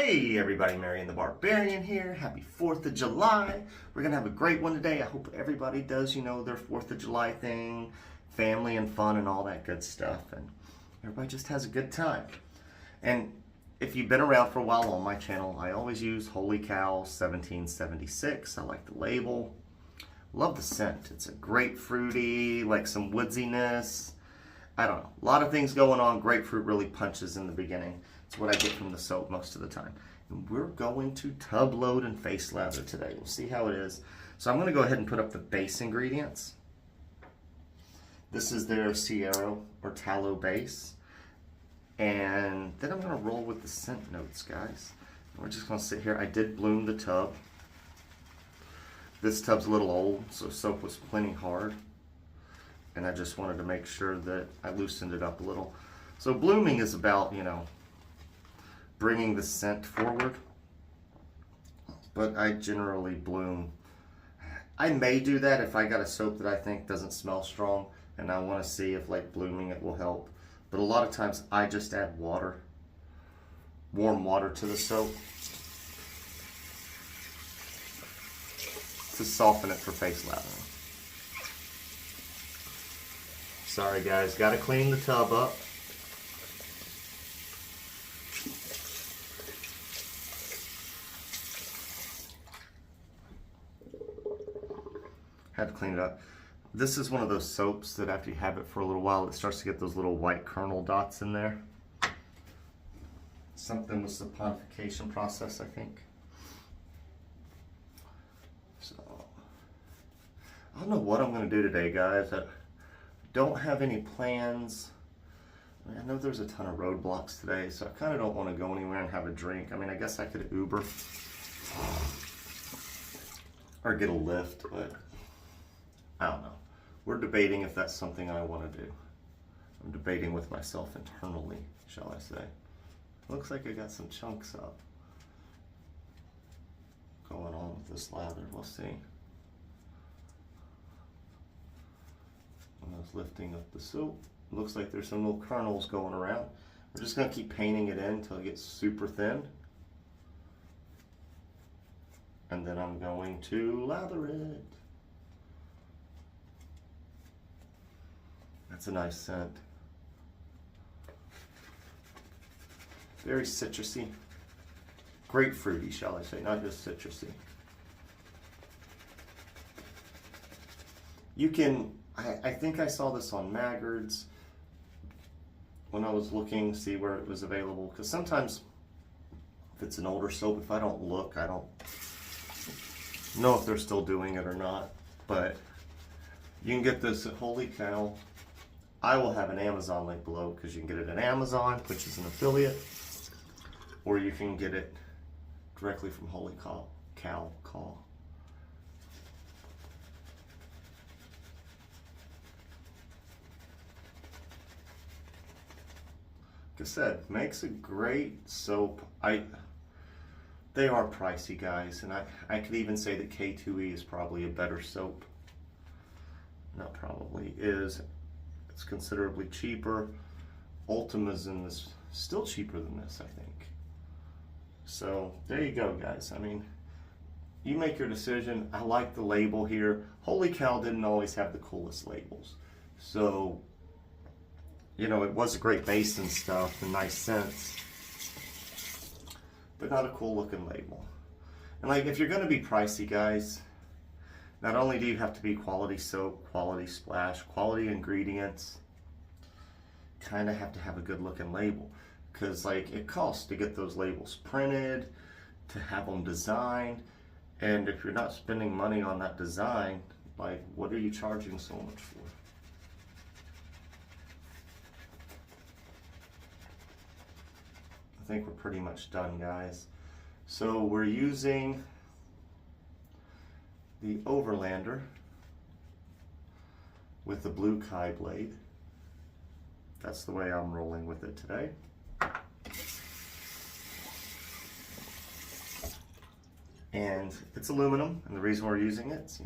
Hey everybody, Marion the Barbarian here. Happy 4th of July. We're going to have a great one today. I hope everybody does, their 4th of July thing, family and fun and all that good stuff. And everybody just has a good time. And if you've been around for a while on my channel, I always use Holy Cow 1776. I like the label. Love the scent. It's a grapefruity, like some woodsiness. I don't know. A lot of things going on. Grapefruit really punches in the beginning. It's what I get from the soap most of the time. And we're going to tub load and face lather today. We'll see how it is. So I'm going to go ahead and put up the base ingredients. This is their Sierra or tallow base. And then I'm going to roll with the scent notes, guys. We're just going to sit here. I did bloom the tub. This tub's a little old, so soap was plenty hard. And I just wanted to make sure that I loosened it up a little. So blooming is about, bringing the scent forward. But I generally bloom. I may do that if I got a soap that I think doesn't smell strong and I want to see if blooming it will help. But a lot of times I just add water, warm water to the soap to soften it for face lathering. Sorry guys, gotta clean the tub up. Had to clean it up. This is one of those soaps that after you have it for a little while, it starts to get those little white kernel dots in there. Something with the saponification process, I think. So, I don't know what I'm going to do today, guys. I don't have any plans. I know there's a ton of roadblocks today, so I kind of don't want to go anywhere and have a drink. I guess I could Uber or get a lift, but I don't know. We're debating if that's something I want to do. I'm debating with myself internally, shall I say. Looks like I got some chunks up going on with this lather. We'll see. When I was lifting up the soap, looks like there's some little kernels going around. We're just going to keep painting it in until it gets super thin. And then I'm going to lather it. That's a nice scent. Very citrusy. Grapefruity, shall I say, not just citrusy. You can, I think I saw this on Maggards when I was looking to see where it was available. Because sometimes, if it's an older soap, if I don't look, I don't know if they're still doing it or not. But you can get this at Holy Cow. I will have an Amazon link below because you can get it at Amazon, which is an affiliate, or you can get it directly from Holy Cow. Like I said, makes a great soap. They are pricey, guys, and I could even say that K2E is probably a better soap. Not probably, is. It's considerably cheaper. Ultima's in this, still cheaper than this, I think. So there you go, guys. You make your decision. I like the label here. Holy Cow didn't always have the coolest labels. So, it was a great base and stuff and nice scents, but not a cool looking label. And if you're gonna be pricey, guys, not only do you have to be quality soap, quality splash, quality ingredients, kind of have to have a good looking label. Because it costs to get those labels printed, to have them designed. And if you're not spending money on that design, what are you charging so much for? I think we're pretty much done, guys. So we're using the Overlander with the blue Kai blade. That's the way I'm rolling with it today. And it's aluminum, and the reason we're using it's,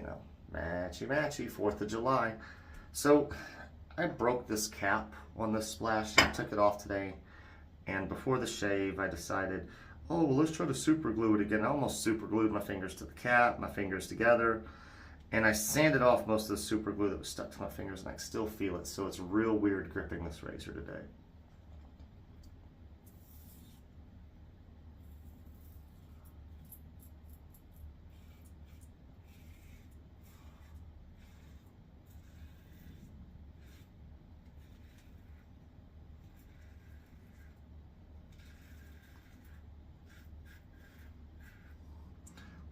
matchy, 4th of July. So I broke this cap on this splash. I took it off today, and before the shave I decided Oh, well, let's try to super glue it again. I almost super glued my fingers to the cap, my fingers together, and I sanded off most of the super glue that was stuck to my fingers, and I still feel it, so it's real weird gripping this razor today.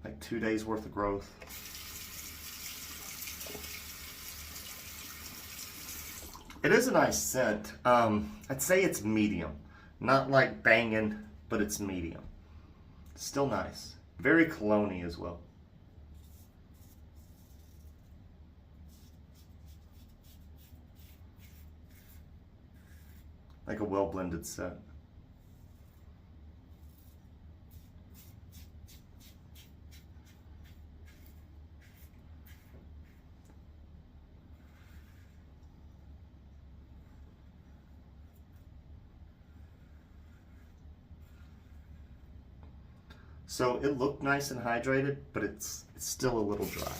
Like 2 days worth of growth. It is a nice scent. I'd say it's medium. Not like banging, but it's medium. Still nice. Very cologne-y as well. Like a well-blended scent. So it looked nice and hydrated, but it's still a little dry.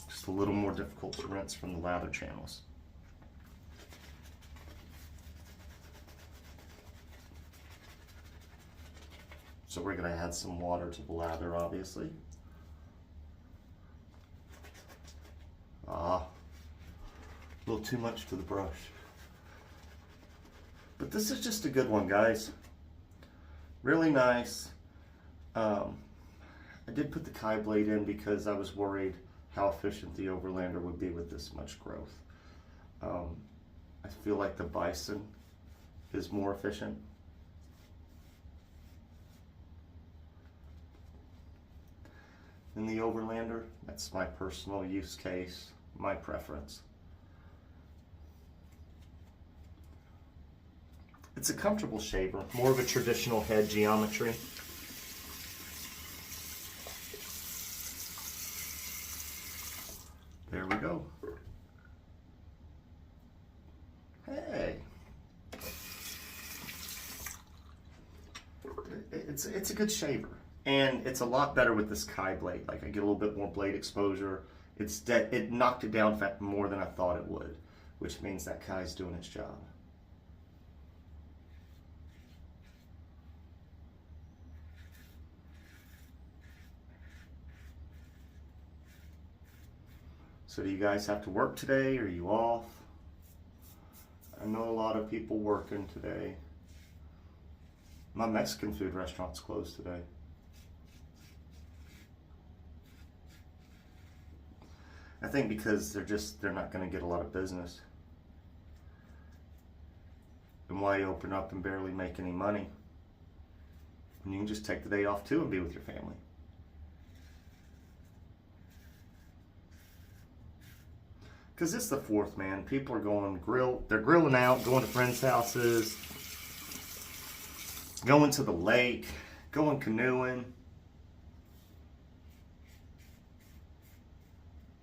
Just a little more difficult to rinse from the lather channels. So we're gonna add some water to the lather, obviously. A little too much for the brush. But this is just a good one, guys. Really nice. I did put the Kai blade in because I was worried how efficient the Overlander would be with this much growth. I feel like the Bison is more efficient. In the Overlander, that's my personal use case, my preference. It's a comfortable shaver, more of a traditional head geometry. There we go. Hey. It's a good shaver. And it's a lot better with this Kai blade. Like I get a little bit more blade exposure. It knocked it down, in fact, more than I thought it would, which means that Kai's doing its job. So do you guys have to work today? Are you off? I know a lot of people working today. My Mexican food restaurant's closed today. I think because they're not going to get a lot of business. And why open up and barely make any money? And you can just take the day off too and be with your family. Because it's the 4th, man. People are going they're grilling out, going to friends' houses, going to the lake, going canoeing.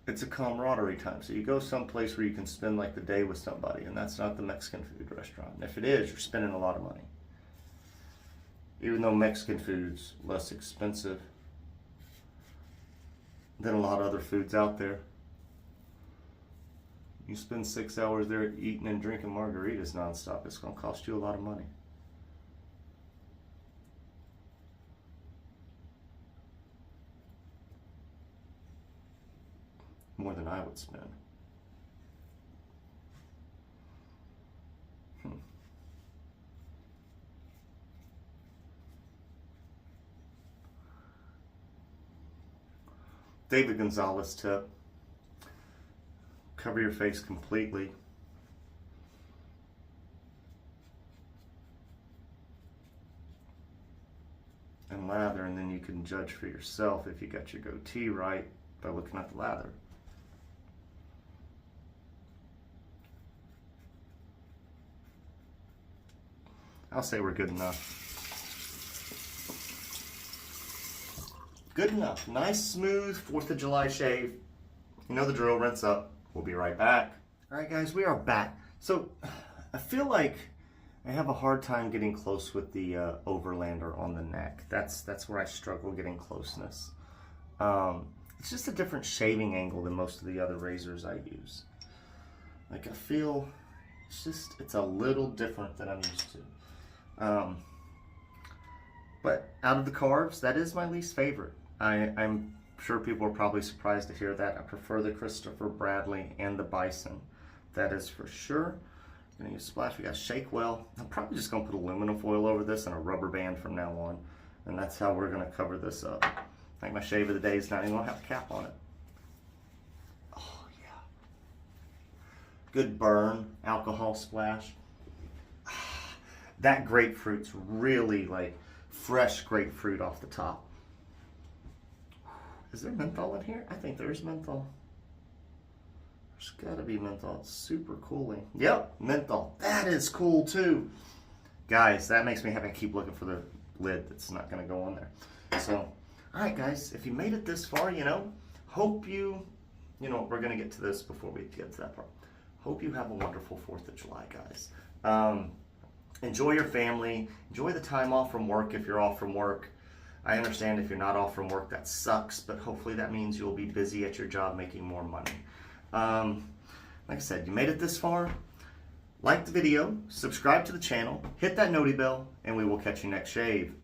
It's a camaraderie time. So you go someplace where you can spend like the day with somebody, and that's not the Mexican food restaurant. And if it is, you're spending a lot of money. Even though Mexican food's less expensive than a lot of other foods out there. You spend 6 hours there eating and drinking margaritas nonstop, it's going to cost you a lot of money. More than I would spend. David Gonzalez tip. Cover your face completely. And lather, and then you can judge for yourself if you got your goatee right by looking at the lather. I'll say we're good enough. Good enough. Nice, smooth 4th of July shave. You know the drill, rinse up. We'll be right back. All right, guys, we are back. So I feel like I have a hard time getting close with the Overlander on the neck. That's where I struggle getting closeness. It's just a different shaving angle than most of the other razors I use. Like I feel it's a little different than I'm used to. But out of the Karves, that is my least favorite. I'm sure people are probably surprised to hear that. I prefer the Christopher Bradley and the Bison. That is for sure. I'm gonna use splash. We got shake well. I'm probably just gonna put aluminum foil over this and a rubber band from now on, and that's how we're gonna cover this up. I think my shave of the day is not even gonna have a cap on it. Oh yeah, good burn, alcohol splash. That grapefruit's really like fresh grapefruit off the top. Is there menthol in here? I think there's menthol. There's gotta be menthol. It's super cooling. Yep, menthol. That is cool too. Guys, that makes me happy. I keep looking for the lid that's not gonna go on there. So, all right guys, if you made it this far, hope you know, we're gonna get to this before we get to that part. Hope you have a wonderful 4th of July, guys. Enjoy your family. Enjoy the time off from work if you're off from work. I understand if you're not off from work, that sucks, but hopefully that means you'll be busy at your job making more money. Like I said, you made it this far. Like the video, subscribe to the channel, hit that noti bell, and we will catch you next shave.